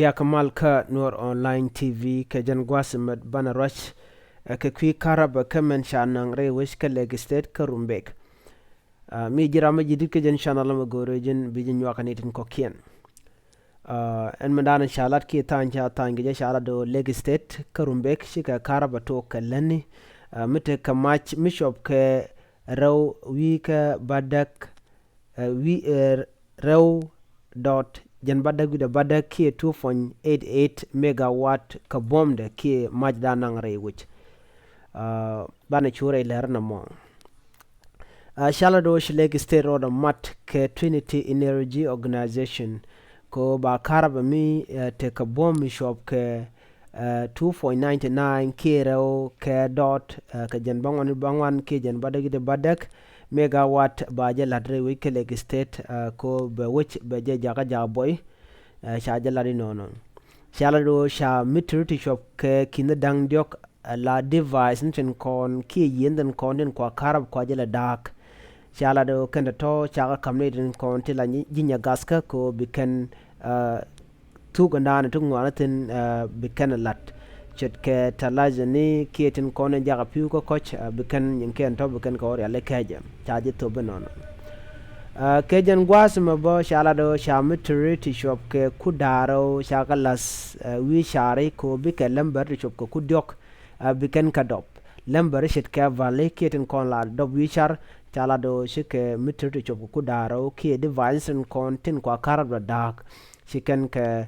ya kamal ka nur online tv ka jan gwasimat bana roch ka kwi karaba ka men shanang re wish ka leg state ka rumbek mi jira ma jidit ka jan shanala ma gore jin bijin wakanitin kokien en mandana shalat ki tanja tanga shala do leg state ka rumbek shika karaba to ka lani mite ka match mishop ka raw wi ka badak wi raw dot jan badak da badak ki 2.88 megawatt ka bomda ki majda nang re which bana chure ler na mo shala do shleg state road mat ke Trinity Energy Organization ko ba karaba mi te ka bom shop ke 2.99 kilo ke dot ka jan bangwan ke jan badak de badak megawatt ba je ladre we ke leg state ko be which be je jaga ja boy sha je lari nono shala do sha meter to shop ke kin dang diok la device nin kon ki yenden kon den kwa karab kwa je la dak shala do kan to cha kamne den kon te la jinya gaska ko biken tu gandana tu ngwana tin biken lat chet ke talajani kietin konen jaga piu ko coach biken yinken to biken ko ya le kaje chaje to benono kejen gwas ma bo shala do shamitri ti shop ke kudaro shakalas wi share ko biken lamber shop ko kudyok biken kadop lamber shit ke vale kietin kon la dob wi char chala do shike mitri ti shop ko kudaro ki device kon tin kwa karab dak shiken ke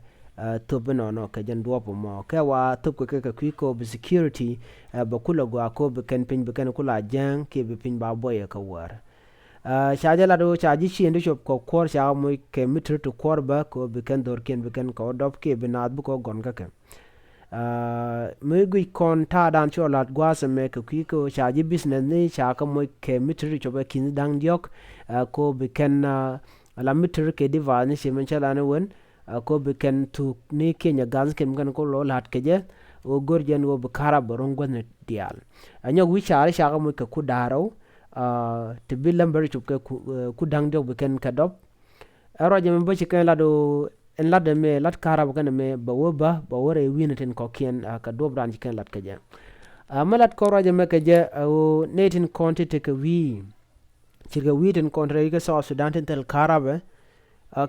tubino no ka jan duopo mo ka wa tub ka kwiko be security ba kula gwa ko be kan pin be kan kula jang ke be pin ba boye ka war shajala do chaji chi ndo shop ko kor sha mo ke mitr to kor ba ko be kan dor ken be kan ko dop ke be nad bu ko gon ka ke me gui kon ta dan cho lat gwa se me ka kwiko chaji business ni cha ka mo ke mitr to be kin dang diok ko be kan la mitr ke diva ni se men chala ne won ko be ken tu ni kenya gans kem kan ko lo lat keje o gorjen wo be kara boron gon dial anyo wi chare shaga mo ku daro te bilam bari chup ke ku dang do be ken kadop aro je me bo chiken lado en lade me lat kara bo kan me ba wo ba wore winaten ko kien ka do bran chiken lat keje malat ko roje me keje o netin konti te ke wi chirga witen kontre ke so sudan tel karabe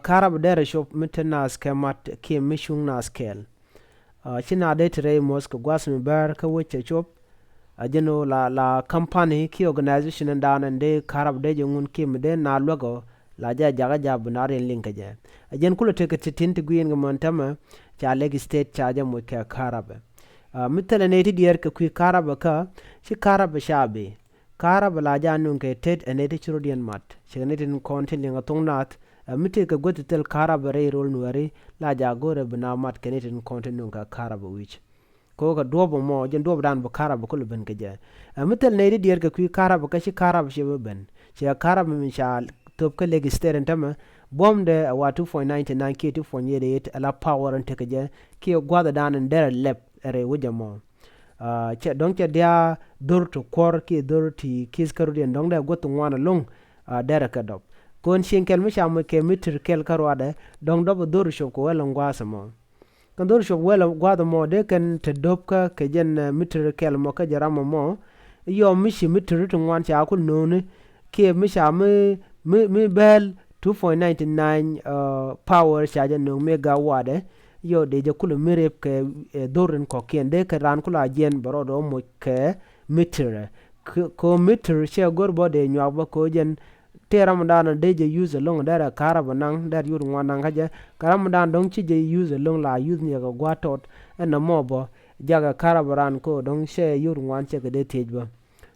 karab dere shop mitena skemat ki mishung na skel china de tre mosque gwas mi bar ka weche shop ajeno la company ki organization ndan ande karab de jungun ki mde na logo la jaga jab nare link je ajen kula te tin te guyen montama cha leg state cha ja mo ka karab mitela ne ti dier ka ku karab ka shi karab shabe karab la janun ke tet ene ti churodian mat chene kontin linga tongnat mite ka gote tel karab re rol nuari la jagore bna mat kenetin kontinu ka karab wich ko ka dobo mo jen dobo dan bo karab ko ben ke je mitel ne di der ka ku karab ka shi karab she ben she karab min sha top ka legisteren tama bomde wa 2.99 k 2.88 ala power ante ke je ki gwada dan der lep re wujamo che donc dia dor to kor ki dor ti kis karudien donc da goto ngwana long der ka dop kon shinkel mi sham ke mitir kel karwade dong dobo dor shop ko wala ngwasa mo kan dor shop wala gwada mo de kan te dobka ke jen mitir kel mo ka jaramo mo yo mi shi mitir to ngwan cha ko none ke mi sham mi bel 2.99 power charge no megawatt yo de je kulu mirep ke dorin ko ken de ka ran kula jen borodo mo ke mitir ko mitir she gorbo de nyaba ko jen teramdana deje use long dara karaba nang dar yur ngwanang haja karamdan dong chi je use long la use ni ga gwatot en mobo jaga karabaran ko dong she yur ngwan che ga de tejba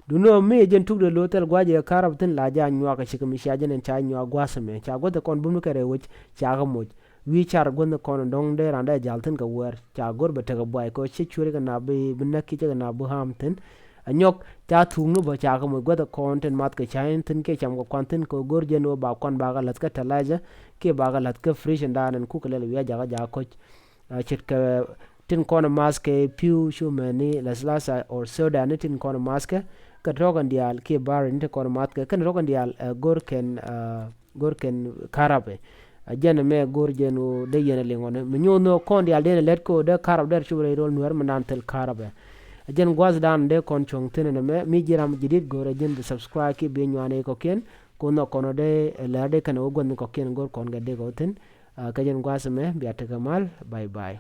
duno me jen tugde lotel gwaje karab tin la ja nywa ka shikami shaje nen cha nywa gwasame cha gode kon bum kare wuch cha ga moj wi char gon kon dong de randa jaltin ga wer cha gorbe ta ga boy ko chi chure ga na be binaki ga na bu hamtin anyok cha thungnu ba cha ko goda content mat ke chain tin ke cham ko content ko gorjen no ba kon ba galat ka talaja ke ba galat ka fresh ndanan ku kale ya jaga ja ko chit ka tin kon mask piu shumani laslasa or soda ne tin kon mask ka rogan dial ke bar inte kon mat ka kan rogan dial gorken karabe jana me gorjeno de yene lingone minyo no kondi aldene let ko de karab der chubre rol nuer manantel karabe jen gwaz dan de kon chong tene me mi jiram jidit gore jen de subscribe ki be nyane ko ken kono kono de lade kan ogon ko ken gor kon gade go ten ka jen gwaz me biata kamal bye bye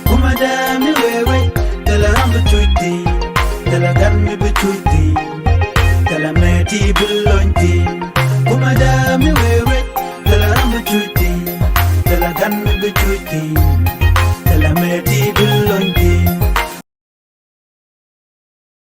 kumadami wewe tala rambu chuiti tala ganmi bichuiti tala meti bulonti kumadami wewe tala rambu chuiti tala ganmi bichuiti